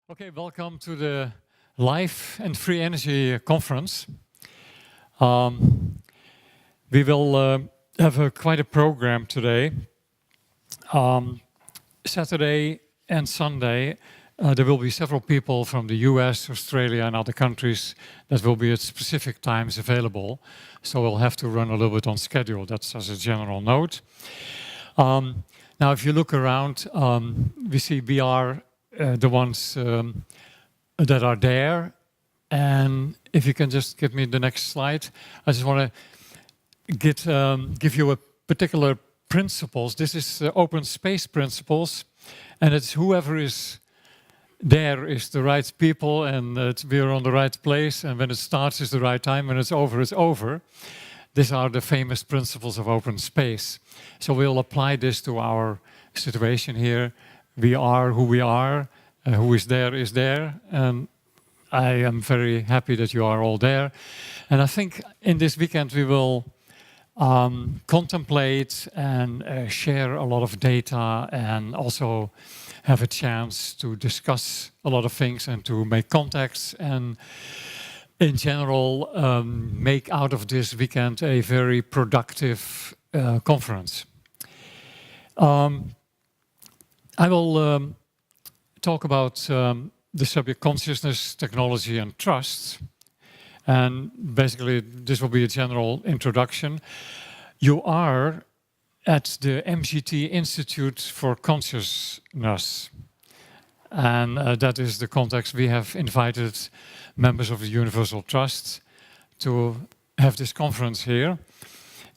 Okay, welcome to the Life and Free Energy Conference. We will have quite a program today. Saturday and Sunday, there will be several people from the US, Australia, and other countries that will be at specific times available. So we'll have to run a little bit on schedule. That's as a general note. Now, if you look around, we see Biere, the ones that are there. And if you can just give me the next slide, I just want to give you a particular principles. This is open space principles, and it's whoever is there is the right people, and we're on the right place, and when it starts is the right time, when it's over, it's over. These are the famous principles of open space. So we'll apply this to our situation here. We are who we are, who is there, and I am very happy that you are all there. And I think in this weekend we will contemplate and share a lot of data, and also have a chance to discuss a lot of things and to make contacts, and in general make out of this weekend a very productive conference. I will talk about the subject consciousness, technology, and trust. And basically, this will be a general introduction. You are at the MGT Institute for Consciousness. And that is the context. We have invited members of the Universal Trust to have this conference here.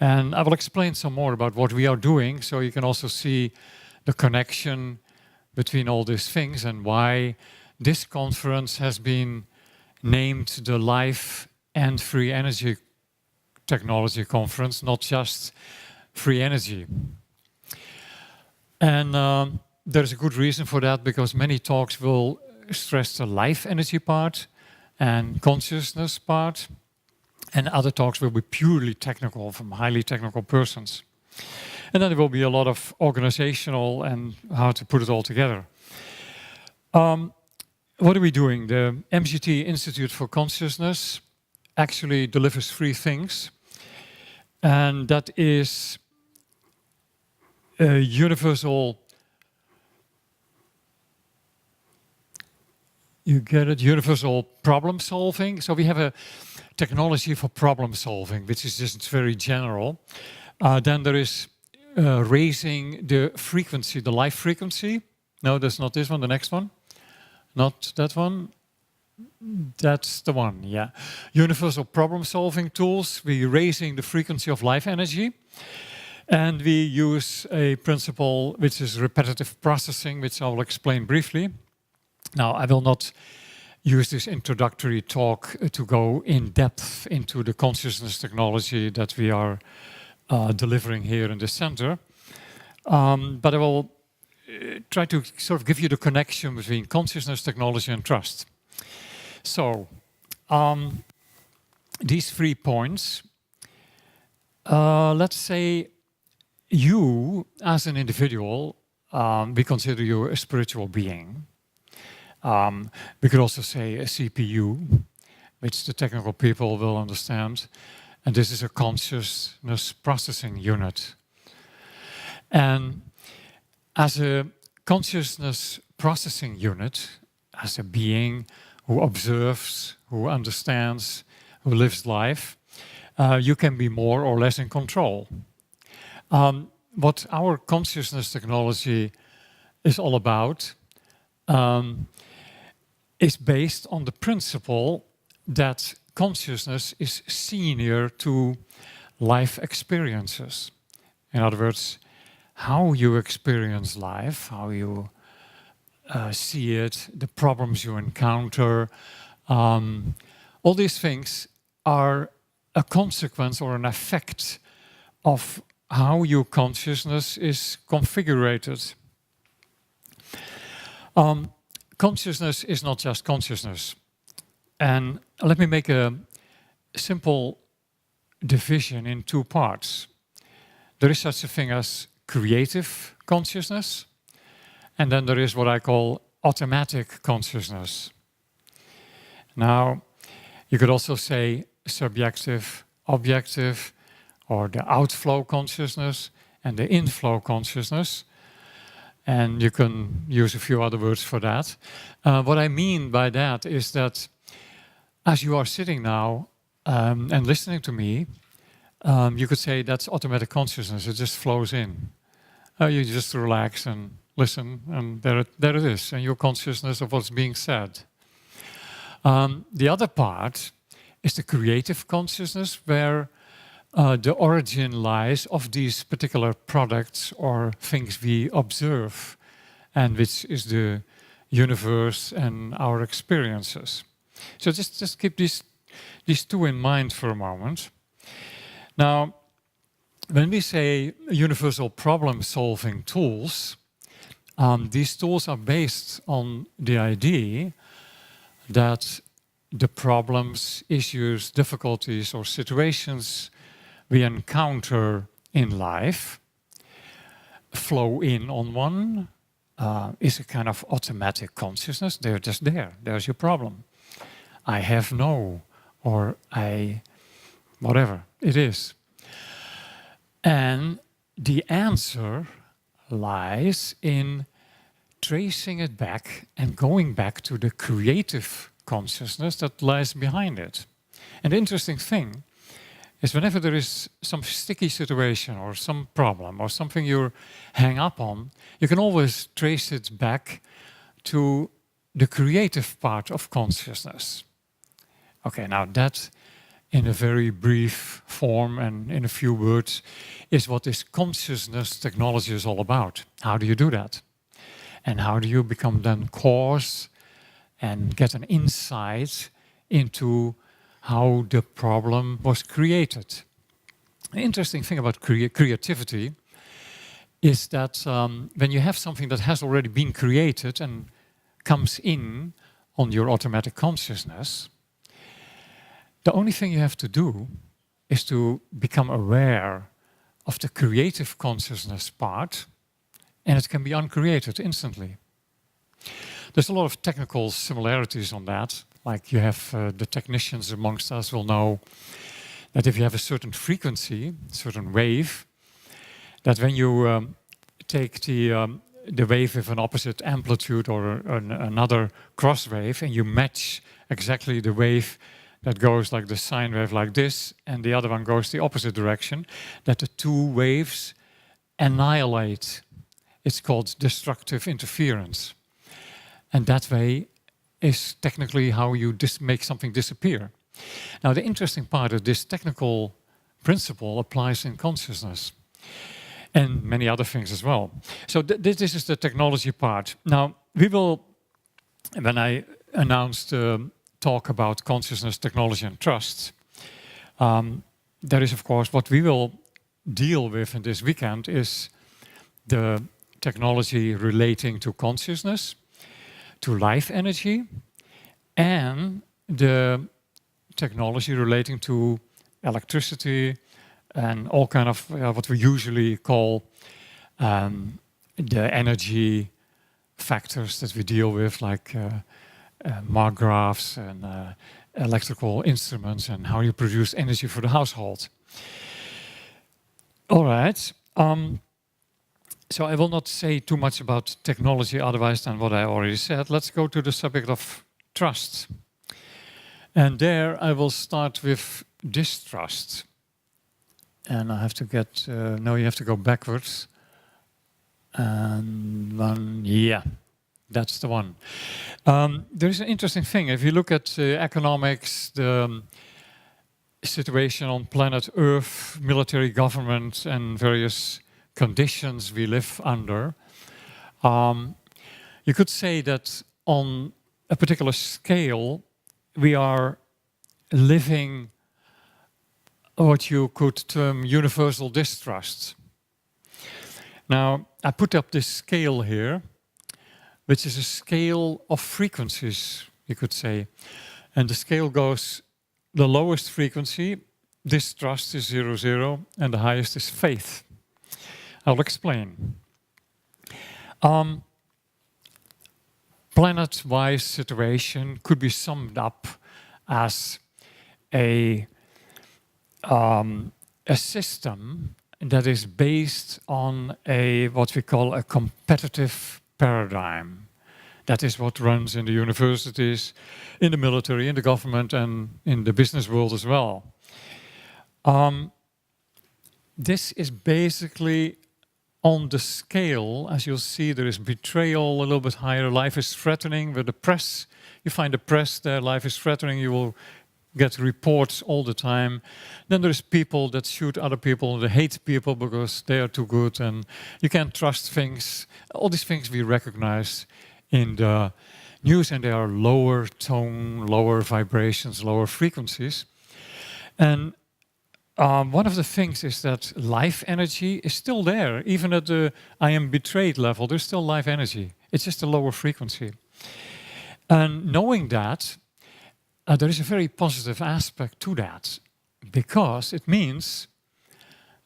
And I will explain some more about what we are doing, so you can also see the connection between all these things and why this conference has been named the Life and Free Energy Technology Conference, not just free energy. And there's a good reason for that, because many talks will stress the life energy part and consciousness part, and other talks will be purely technical from highly technical persons. And then there will be a lot of organizational and how to put it all together. What are we doing? The MGT Institute for Consciousness actually delivers three things. And that is a universal, you get it, universal problem solving. So we have a technology for problem solving, which is just very general. Then there is raising the frequency, the life frequency. No, that's not this one, the next one. Not that one. That's the one, yeah. Universal problem solving tools. We're raising the frequency of life energy. And we use a principle which is repetitive processing, which I will explain briefly. Now, I will not use this introductory talk to go in depth into the consciousness technology that we are delivering here in the center. But I will try to sort of give you the connection between consciousness, technology, and trust. So, these 3 points, let's say you, as an individual, we consider you a spiritual being. We could also say a CPU, which the technical people will understand. And this is a consciousness processing unit. And as a consciousness processing unit, as a being who observes, who understands, who lives life, you can be more or less in control. What our consciousness technology is all about is based on the principle that consciousness is senior to life experiences. In other words, how you experience life, how you see it, the problems you encounter, all these things are a consequence or an effect of how your consciousness is configured. Consciousness is not just consciousness. And let me make a simple division in 2 parts. There is such a thing as creative consciousness, and then there is what I call automatic consciousness. Now, you could also say subjective, objective, or the outflow consciousness and the inflow consciousness. And you can use a few other words for that. What I mean by that is that as you are sitting now and listening to me, you could say that's automatic consciousness. It just flows in. You just relax and listen, and there it is, and your consciousness of what's being said. The other part is the creative consciousness, where the origin lies of these particular products or things we observe, and which is the universe and our experiences. So just keep these two in mind for a moment. Now, when we say universal problem-solving tools, these tools are based on the idea that the problems, issues, difficulties, or situations we encounter in life flow in on one, is a kind of automatic consciousness. They're just there. There's your problem. I have no, or I, whatever it is. And the answer lies in tracing it back and going back to the creative consciousness that lies behind it. And the interesting thing is whenever there is some sticky situation or some problem or something you hang up on, you can always trace it back to the creative part of consciousness. Okay, now that in a very brief form and in a few words is what this consciousness technology is all about. How do you do that? And how do you become then cause and get an insight into how the problem was created? The interesting thing about creativity is that when you have something that has already been created and comes in on your automatic consciousness, the only thing you have to do is to become aware of the creative consciousness part, and it can be uncreated instantly. There's a lot of technical similarities on that. Like you have the technicians amongst us will know that if you have a certain frequency, certain wave, that when you take the wave with an opposite amplitude or another cross wave, and you match exactly the wave that goes like the sine wave like this, and the other one goes the opposite direction, that the two waves annihilate. It's called destructive interference. And that way is technically how you make something disappear. Now, the interesting part of this technical principle applies in consciousness and many other things as well. So this is the technology part. Now, we will, when I announced talk about consciousness, technology, and trust, there is, of course, what we will deal with in this weekend is the technology relating to consciousness, to life energy, and the technology relating to electricity and all kind of what we usually call the energy factors that we deal with, like Mark graphs and electrical instruments and how you produce energy for the household. All right. So I will not say too much about technology otherwise than what I already said. Let's go to the subject of trust. And there I will start with distrust. And I have to get, no, you have to go backwards. And one, yeah, that's the one. There is an interesting thing. If you look at economics, the situation on planet Earth, military government, and various conditions we live under, you could say that on a particular scale, we are living what you could term universal distrust. Now, I put up this scale here, which is a scale of frequencies, you could say. And the scale goes, the lowest frequency, distrust is 0, 0, and the highest is faith. I'll explain. planet-wise situation could be summed up as a system that is based on what we call a competitive paradigm. That is what runs in the universities, in the military, in the government, and in the business world as well. This is basically on the scale, as you'll see, there is betrayal a little bit higher. Life is threatening. With the press, you find the press there, life is threatening. You will get reports all the time. Then there's people that shoot other people, they hate people because they are too good, and you can't trust things. All these things we recognize in the news, and they are lower tone, lower vibrations, lower frequencies. And one of the things is that life energy is still there, even at the I am betrayed level. There's still life energy. It's just a lower frequency. And knowing that, there is a very positive aspect to that, because it means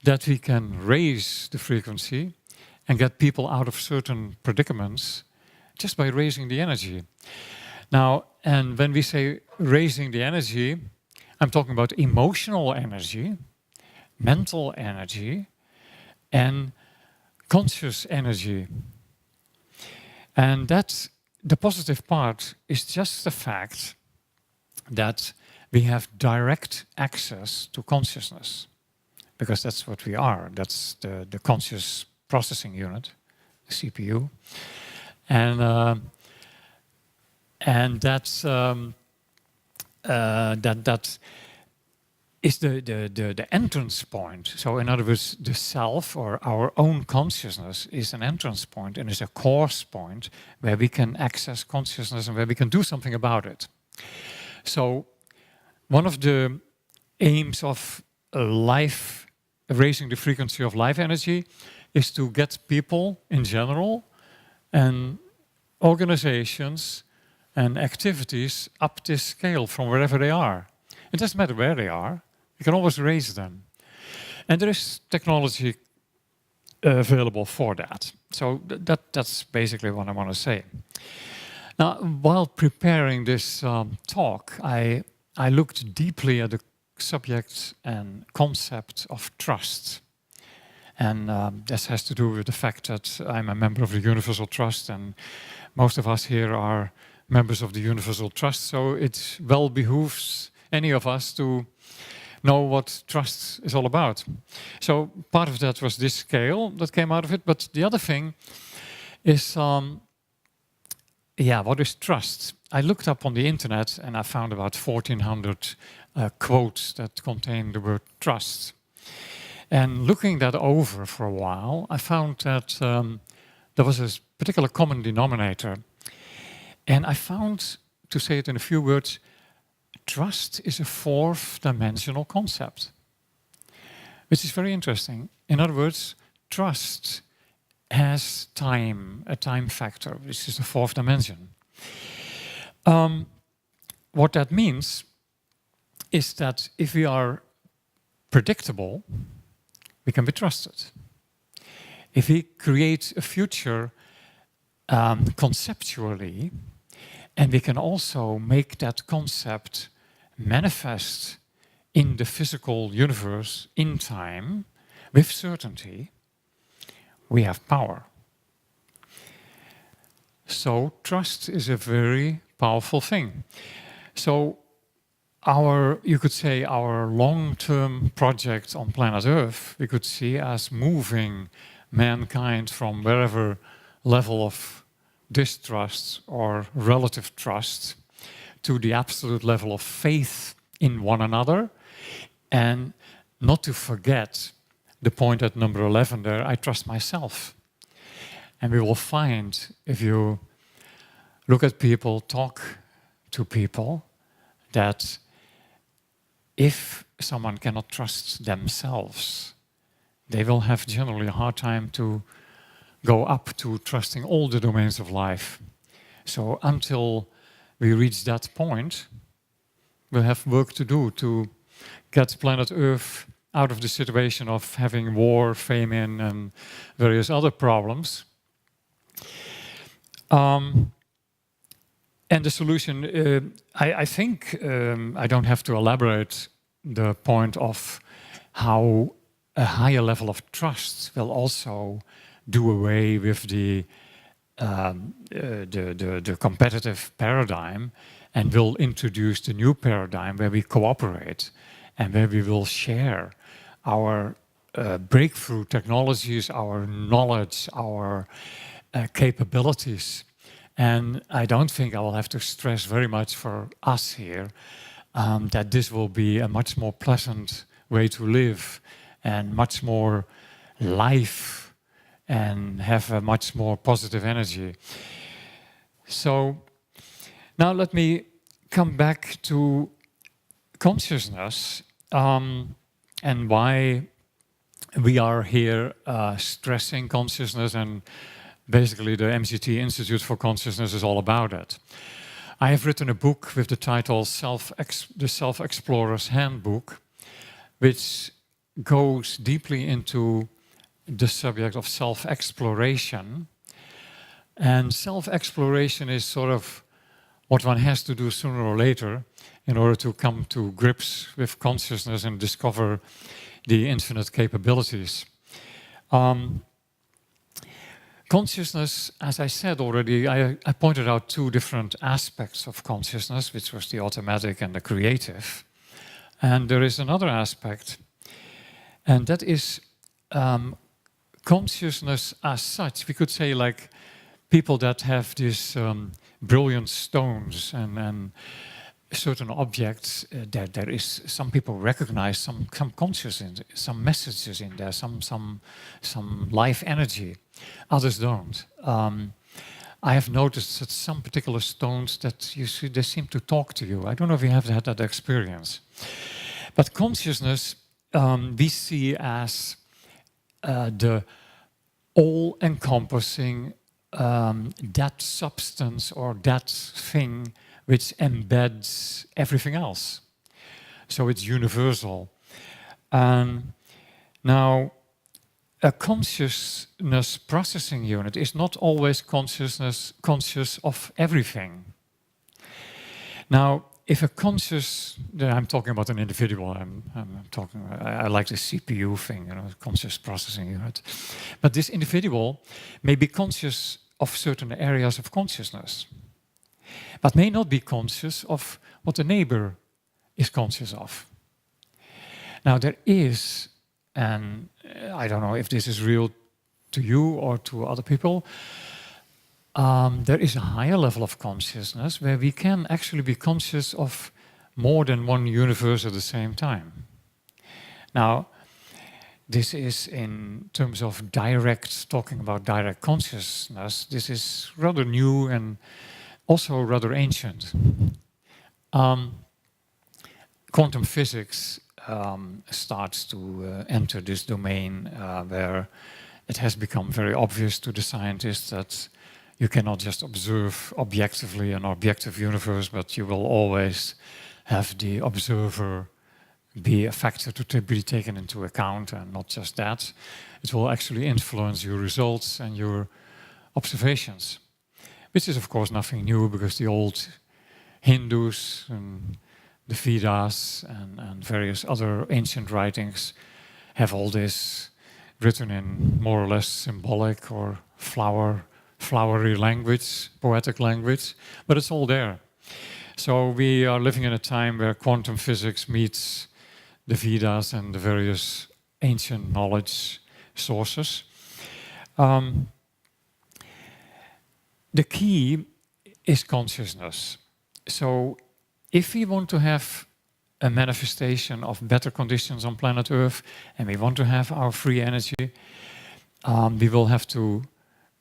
that we can raise the frequency and get people out of certain predicaments just by raising the energy. Now, and when we say raising the energy, I'm talking about emotional energy, mental energy, and conscious energy. And that's the positive part, is just the fact that we have direct access to consciousness, because that's what we are. That's the conscious processing unit, the CPU, and that's that is the entrance point. So in other words, the self or our own consciousness is an entrance point and is a course point where we can access consciousness and where we can do something about it. So one of the aims of life, raising the frequency of life energy, is to get people in general and organizations and activities up this scale from wherever they are. It doesn't matter where they are, you can always raise them. And there is technology available for that. So that's basically what I want to say. Now, while preparing this talk, I looked deeply at the subject and concept of trust. And this has to do with the fact that I'm a member of the Universal Trust, and most of us here are members of the Universal Trust, so it well behooves any of us to know what trust is all about. So part of that was this scale that came out of it, but the other thing is, what is trust? I looked up on the internet and I found about 1,400 quotes that contain the word trust. And looking that over for a while, I found that there was a particular common denominator. And I found, to say it in a few words, trust is a fourth-dimensional concept, which is very interesting. In other words, trust has time, a time factor, which is the fourth dimension. What that means is that if we are predictable, we can be trusted. If we create a future conceptually, and we can also make that concept manifest in the physical universe in time with certainty, we have power. So trust is a very powerful thing. So you could say our long-term project on planet Earth, we could see as moving mankind from wherever level of distrust or relative trust to the absolute level of faith in one another, and not to forget the point at number 11 there, I trust myself. And we will find, if you look at people, talk to people, that if someone cannot trust themselves, they will have generally a hard time to go up to trusting all the domains of life. So until we reach that point, we'll have work to do to get planet Earth out of the situation of having war, famine, and various other problems. And the solution, I think, I don't have to elaborate the point of how a higher level of trust will also do away with the competitive paradigm and will introduce the new paradigm where we cooperate and where we will share our breakthrough technologies, our knowledge, our capabilities. And I don't think I will have to stress very much for us here that this will be a much more pleasant way to live and much more life and have a much more positive energy. So now let me come back to consciousness and why we are here stressing consciousness, and basically the MGT Institute for Consciousness is all about it. I have written a book with the title The Self-Explorer's Handbook, which goes deeply into the subject of self-exploration. And self-exploration is sort of what one has to do sooner or later in order to come to grips with consciousness and discover the infinite capabilities. Consciousness, as I said already, I pointed out two different aspects of consciousness, which was the automatic and the creative. And there is another aspect, and that is consciousness as such. We could say like people that have these brilliant stones and certain objects, there is some people recognize some consciousness, some messages in there, some life energy. Others don't. I have noticed that some particular stones that you see, they seem to talk to you. I don't know if you have had that experience. But consciousness we see as the all-encompassing that substance or that thing which embeds everything else. So it's universal. Now, a consciousness processing unit is not always conscious of everything. Now, if a I'm talking about an individual, I like the CPU thing, you know, conscious processing unit. But this individual may be conscious of certain areas of consciousness, but may not be conscious of what the neighbor is conscious of. Now there is, and I don't know if this is real to you or to other people, there is a higher level of consciousness where we can actually be conscious of more than one universe at the same time. Now, this is in terms of talking about direct consciousness, this is rather new and also rather ancient. Quantum physics starts to enter this domain where it has become very obvious to the scientists that you cannot just observe objectively an objective universe, but you will always have the observer be a factor to be taken into account, and not just that. It will actually influence your results and your observations, which is of course nothing new because the old Hindus and the Vedas and various other ancient writings have all this written in more or less symbolic or flowery language, poetic language, but it's all there. So we are living in a time where quantum physics meets the Vedas and the various ancient knowledge sources. The key is consciousness. So if we want to have a manifestation of better conditions on planet Earth and we want to have our free energy, we will have to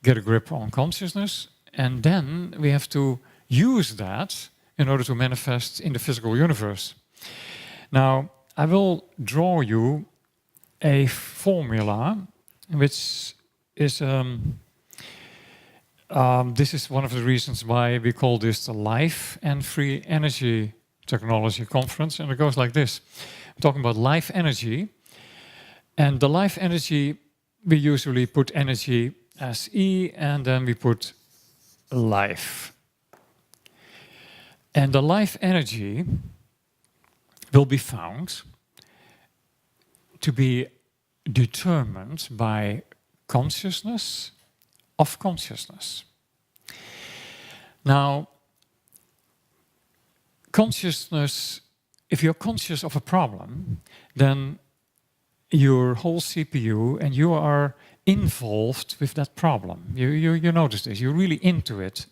get a grip on consciousness, and then we have to use that in order to manifest in the physical universe. Now, I will draw you a formula, which is this is one of the reasons why we call this the Life and Free Energy Technology Conference, and it goes like this. I'm talking about life energy, and the life energy, we usually put energy as E, and then we put life. And the life energy will be found to be determined by consciousness of consciousness. Now, consciousness, if you're conscious of a problem, then your whole CPU and you are involved with that problem. You notice this, you're really into it.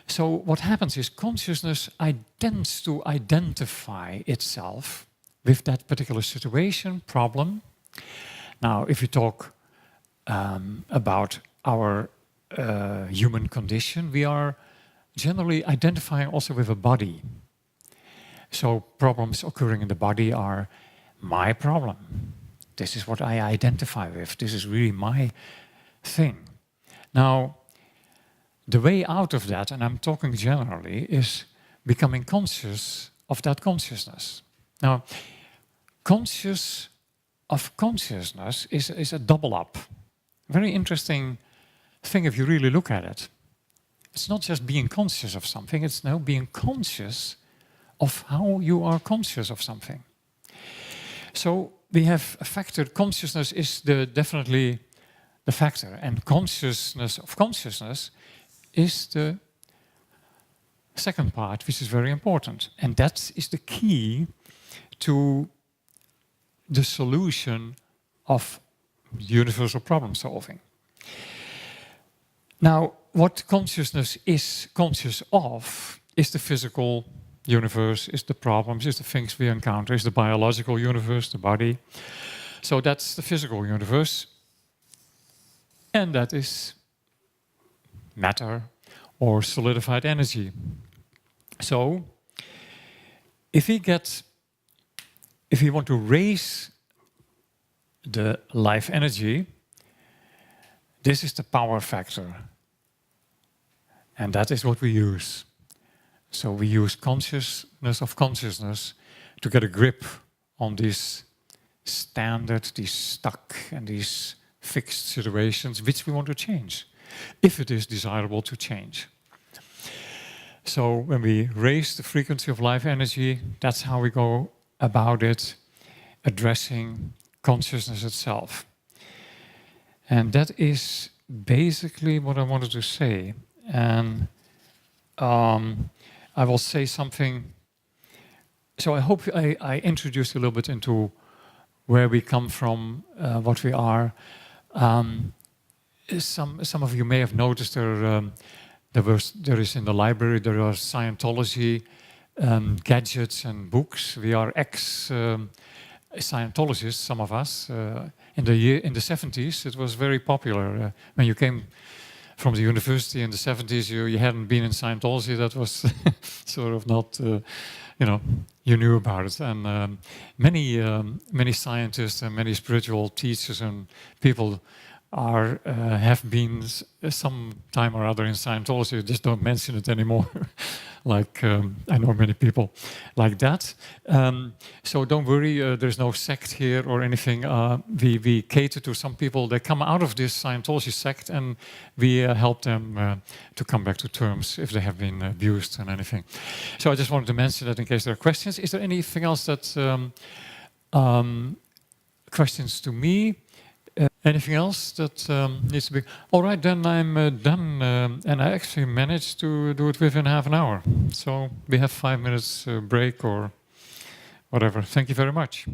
So what happens is consciousness tends to identify itself with that particular situation, problem. Now, if you talk about our human condition, we are generally identifying also with a body. So problems occurring in the body are my problem. This is what I identify with. This is really my thing. Now, the way out of that, and I'm talking generally, is becoming conscious of that consciousness. Now, conscious of consciousness is a double up. Very interesting thing if you really look at it. It's not just being conscious of something, it's now being conscious of how you are conscious of something. So we have a factor, consciousness is definitely the factor, and consciousness of consciousness is the second part, which is very important. And that is the key to the solution of universal problem solving. Now, what consciousness is conscious of is the physical universe, is the problems, is the things we encounter, is the biological universe, the body. So that's the physical universe. And that is matter or solidified energy. So if we want to raise the life energy, this is the power factor. And that is what we use. So we use consciousness of consciousness to get a grip on these standard, these stuck and these fixed situations which we want to change, if it is desirable to change. So when we raise the frequency of life energy, that's how we go about it, addressing consciousness itself. And that is basically what I wanted to say. And I will say something. So I hope I introduced a little bit into where we come from, what we are. Some of you may have noticed there is in the library, there are Scientology gadgets and books. We are Scientologists, some of us. In the 70s, it was very popular. When you came from the university in the 70s, you hadn't been in Scientology. That was sort of not, you knew about it. And many scientists and many spiritual teachers and people have been some time or other in Scientology. Just don't mention it anymore. Like I know many people like that. So don't worry, there's no sect here or anything. We cater to some people that come out of this Scientology sect, and we help them to come back to terms if they have been abused and anything. So I just wanted to mention that in case there are questions. Is there anything else that questions to me? Anything else that needs to be... All right, then I'm done. And I actually managed to do it within half an hour. So we have 5 minutes break or whatever. Thank you very much.